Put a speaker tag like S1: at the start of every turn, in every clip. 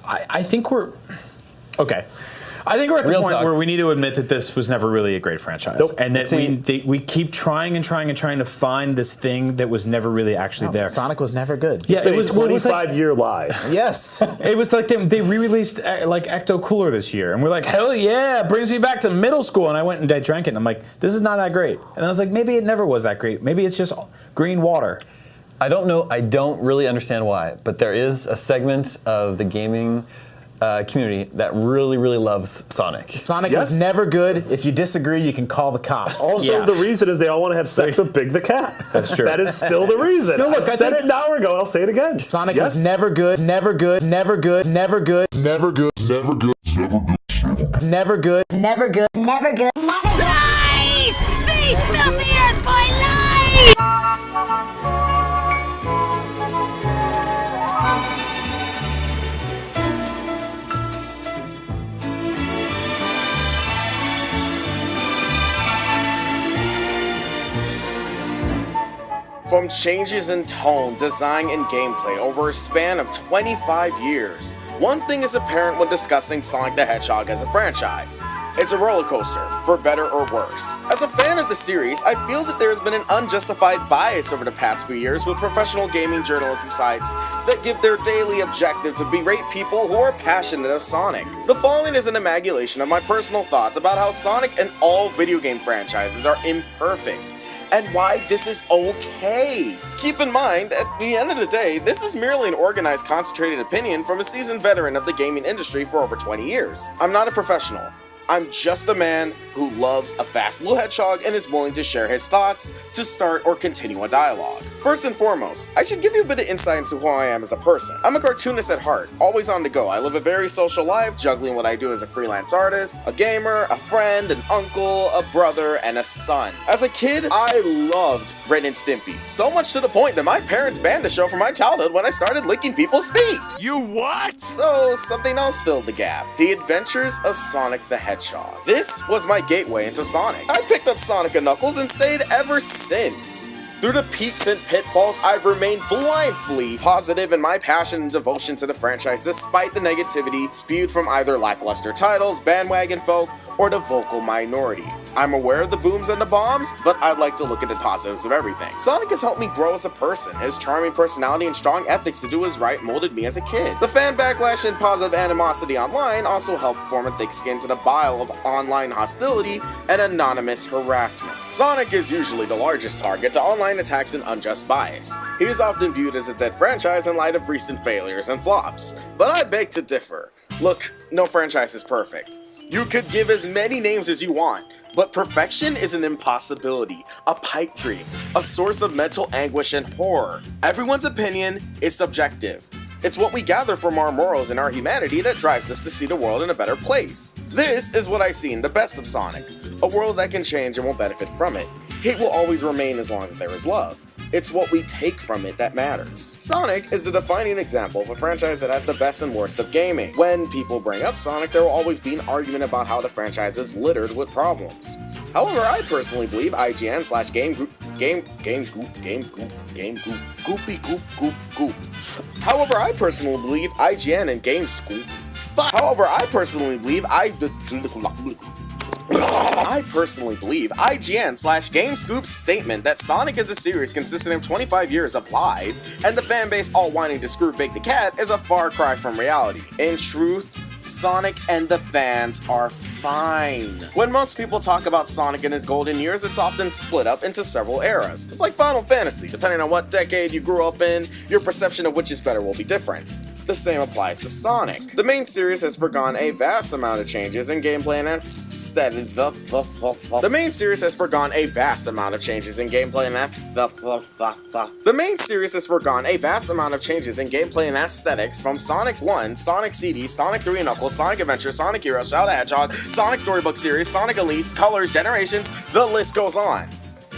S1: I think we're okay. I think we're at the point where we need to admit that this was never really a great franchise, and that we keep trying to find this thing that was never really actually there.
S2: Sonic was never good.
S3: Yeah, it was a 25-year lie.
S2: Yes,
S1: it was like they re-released like Ecto Cooler this year, and we're like, hell yeah, it brings me back to middle school. And I went and I drank it, and I'm like, this is not that great. And I was like, maybe it never was that great. Maybe it's just green water.
S4: I don't know. I don't really understand why, but there is a segment of the gaming community that really, really loves Sonic.
S2: Sonic was never good. If you disagree, you can call the cops.
S3: Also, the reason is they all want to have sex with Big the Cat.
S1: That's true.
S3: That is still the reason.
S1: No, look,
S3: I said it an hour ago. I'll say it again.
S2: Sonic was never good. Never good. Never good. Never good. Never good. Never good. Never good. Never good. Never good.
S5: Lies! They filled the earth by lies!
S6: From changes in tone, design, and gameplay over a span of 25 years, one thing is apparent when discussing Sonic the Hedgehog as a franchise. It's a roller coaster, for better or worse. As a fan of the series, I feel that there has been an unjustified bias over the past few years with professional gaming journalism sites that give their daily objective to berate people who are passionate of Sonic. The following is an amalgamation of my personal thoughts about how Sonic and all video game franchises are imperfect, and why this is okay. Keep in mind, at the end of the day, this is merely an organized, concentrated opinion from a seasoned veteran of the gaming industry for over 20 years. I'm not a professional. I'm just a man who loves a fast blue hedgehog and is willing to share his thoughts to start or continue a dialogue. First and foremost, I should give you a bit of insight into who I am as a person. I'm a cartoonist at heart, always on the go. I live a very social life, juggling what I do as a freelance artist, a gamer, a friend, an uncle, a brother, and a son. As a kid, I loved Ren and Stimpy, so much to the point that my parents banned the show from my childhood when I started licking people's feet.
S7: You what?
S6: So, something else filled the gap. The Adventures of Sonic the Hedgehog. This was my gateway into Sonic. I picked up Sonic & Knuckles and stayed ever since. Through the peaks and pitfalls, I've remained blindly positive in my passion and devotion to the franchise despite the negativity spewed from either lackluster titles, bandwagon folk, or the vocal minority. I'm aware of the booms and the bombs, but I'd like to look at the positives of everything. Sonic has helped me grow as a person. His charming personality and strong ethics to do his right molded me as a kid. The fan backlash and positive animosity online also helped form a thick skin to the bile of online hostility and anonymous harassment. Sonic is usually the largest target to online attacks and unjust bias. He is often viewed as a dead franchise in light of recent failures and flops, but I beg to differ. Look, no franchise is perfect. You could give as many names as you want, but perfection is an impossibility, a pipe dream, a source of mental anguish and horror. Everyone's opinion is subjective. It's what we gather from our morals and our humanity that drives us to see the world in a better place. This is what I see in the best of Sonic, a world that can change and will benefit from it. Hate will always remain as long as there is love. It's what we take from it that matters. Sonic is the defining example of a franchise that has the best and worst of gaming. When people bring up Sonic, there will always be an argument about how the franchise is littered with problems. However, I personally believe IGN / However, I personally believe IGN and GameScoop's statement that Sonic is a series consisting of 25 years of lies and the fanbase all wanting to screw Big the Cat is a far cry from reality. In truth, Sonic and the fans are fine. When most people talk about Sonic in his golden years, it's often split up into several eras. It's like Final Fantasy. Depending on what decade you grew up in, your perception of which is better will be different. The same applies to Sonic. The main series has undergone a vast amount of changes in gameplay and aesthetics. The main series has undergone a vast amount of changes in gameplay and aesthetics from Sonic 1, Sonic CD, Sonic 3 Knuckles, Sonic Adventure, Sonic Heroes, Shadow the Hedgehog, Sonic Storybook Series, Sonic Elise, Colors, Generations, the list goes on.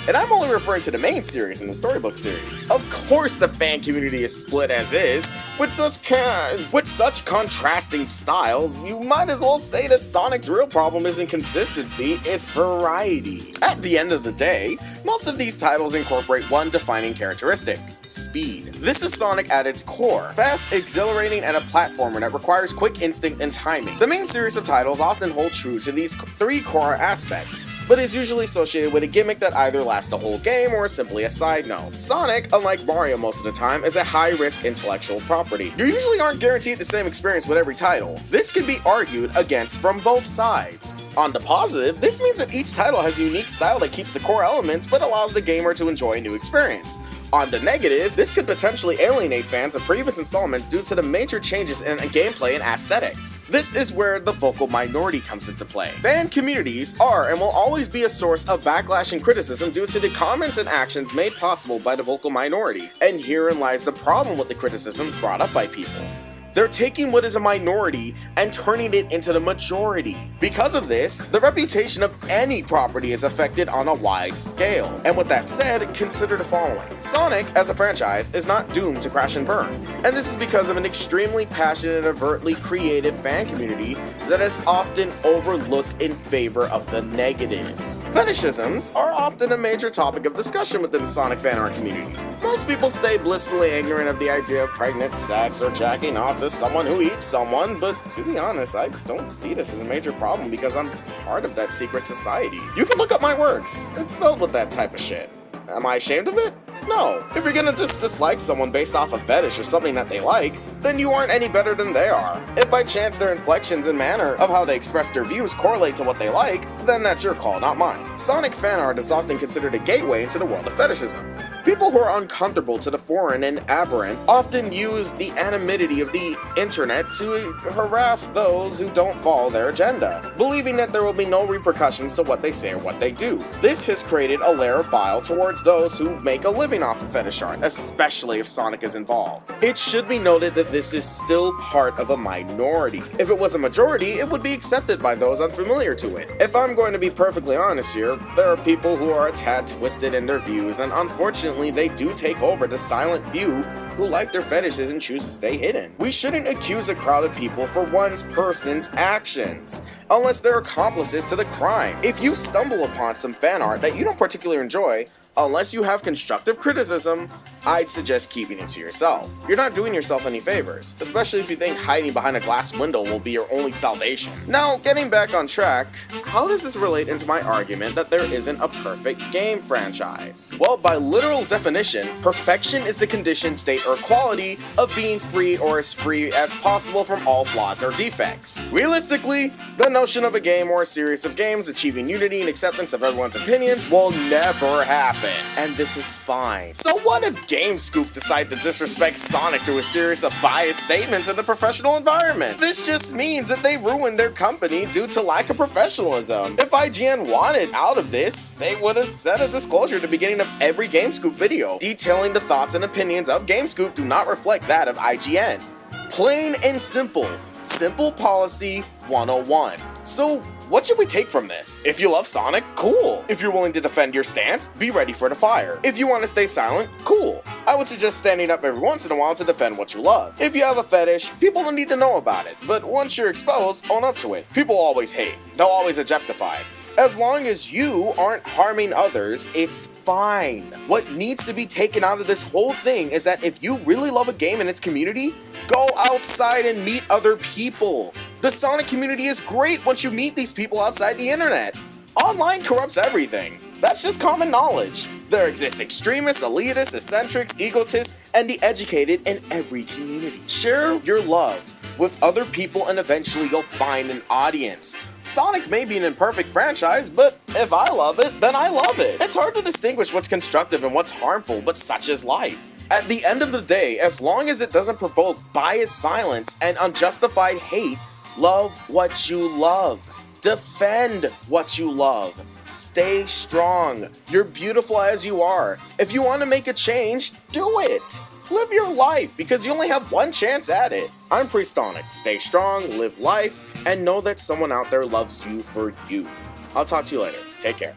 S6: And I'm only referring to the main series and the storybook series. Of course the fan community is split as is. With such contrasting styles, you might as well say that Sonic's real problem isn't consistency, it's variety. At the end of the day, most of these titles incorporate one defining characteristic: speed. This is Sonic at its core. Fast, exhilarating, and a platformer that requires quick instinct and timing. The main series of titles often hold true to these three core aspects, but is usually associated with a gimmick that either lasts the whole game or is simply a side note. Sonic, unlike Mario most of the time, is a high-risk intellectual property. You usually aren't guaranteed the same experience with every title. This can be argued against from both sides. On the positive, this means that each title has a unique style that keeps the core elements but allows the gamer to enjoy a new experience. On the negative, this could potentially alienate fans of previous installments due to the major changes in gameplay and aesthetics. This is where the vocal minority comes into play. Fan communities are and will always be a source of backlash and criticism due to the comments and actions made possible by the vocal minority, and herein lies the problem with the criticisms brought up by people. They're taking what is a minority and turning it into the majority. Because of this, the reputation of any property is affected on a wide scale. And with that said, consider the following. Sonic, as a franchise, is not doomed to crash and burn. And this is because of an extremely passionate, overtly creative fan community that is often overlooked in favor of the negatives. Fetishisms are often a major topic of discussion within the Sonic fan art community. Most people stay blissfully ignorant of the idea of pregnant sex or jacking off to someone who eats someone, but to be honest, I don't see this as a major problem because I'm part of that secret society. You can look up my works. It's filled with that type of shit. Am I ashamed of it? No. If you're gonna just dislike someone based off a fetish or something that they like, then you aren't any better than they are. If by chance their inflections and manner of how they express their views correlate to what they like, then that's your call, not mine. Sonic fan art is often considered a gateway into the world of fetishism. People who are uncomfortable to the foreign and aberrant often use the anonymity of the internet to harass those who don't follow their agenda, believing that there will be no repercussions to what they say or what they do. This has created a layer of bile towards those who make a living off of fetish art, especially if Sonic is involved. It should be noted that this is still part of a minority. If it was a majority, it would be accepted by those unfamiliar to it. If I'm going to be perfectly honest here, there are people who are a tad twisted in their views, and unfortunately they do take over the silent few who like their fetishes and choose to stay hidden. We shouldn't accuse a crowd of people for one person's actions, unless they're accomplices to the crime. If you stumble upon some fan art that you don't particularly enjoy, unless you have constructive criticism, I'd suggest keeping it to yourself. You're not doing yourself any favors, especially if you think hiding behind a glass window will be your only salvation. Now, getting back on track, how does this relate into my argument that there isn't a perfect game franchise? Well, by literal definition, perfection is the condition, state, or quality of being free or as free as possible from all flaws or defects. Realistically, the notion of a game or a series of games achieving unity and acceptance of everyone's opinions will never happen. And this is fine. So what if GameScoop decide to disrespect Sonic through a series of biased statements in the professional environment? This just means that they ruined their company due to lack of professionalism. If IGN wanted out of this, they would have set a disclosure at the beginning of every GameScoop video, detailing the thoughts and opinions of GameScoop do not reflect that of IGN. Plain and simple. Simple policy 101. So, what should we take from this? If you love Sonic, cool. If you're willing to defend your stance, be ready for the fire. If you want to stay silent, cool. I would suggest standing up every once in a while to defend what you love. If you have a fetish, people don't need to know about it, but once you're exposed, own up to it. People always hate. They'll always objectify. As long as you aren't harming others, it's fine. What needs to be taken out of this whole thing is that if you really love a game and its community, go outside and meet other people. The Sonic community is great once you meet these people outside the internet. Online corrupts everything. That's just common knowledge. There exist extremists, elitists, eccentrics, egotists, and the educated in every community. Share your love with other people and eventually you'll find an audience. Sonic may be an imperfect franchise, but if I love it, then I love it. It's hard to distinguish what's constructive and what's harmful, but such is life. At the end of the day, as long as it doesn't provoke bias, violence, and unjustified hate, love what you love. Defend what you love. Stay strong. You're beautiful as you are. If you want to make a change, do it. Live your life, because you only have one chance at it. I'm PreStalnic. Stay strong, live life, and know that someone out there loves you for you. I'll talk to you later. Take care.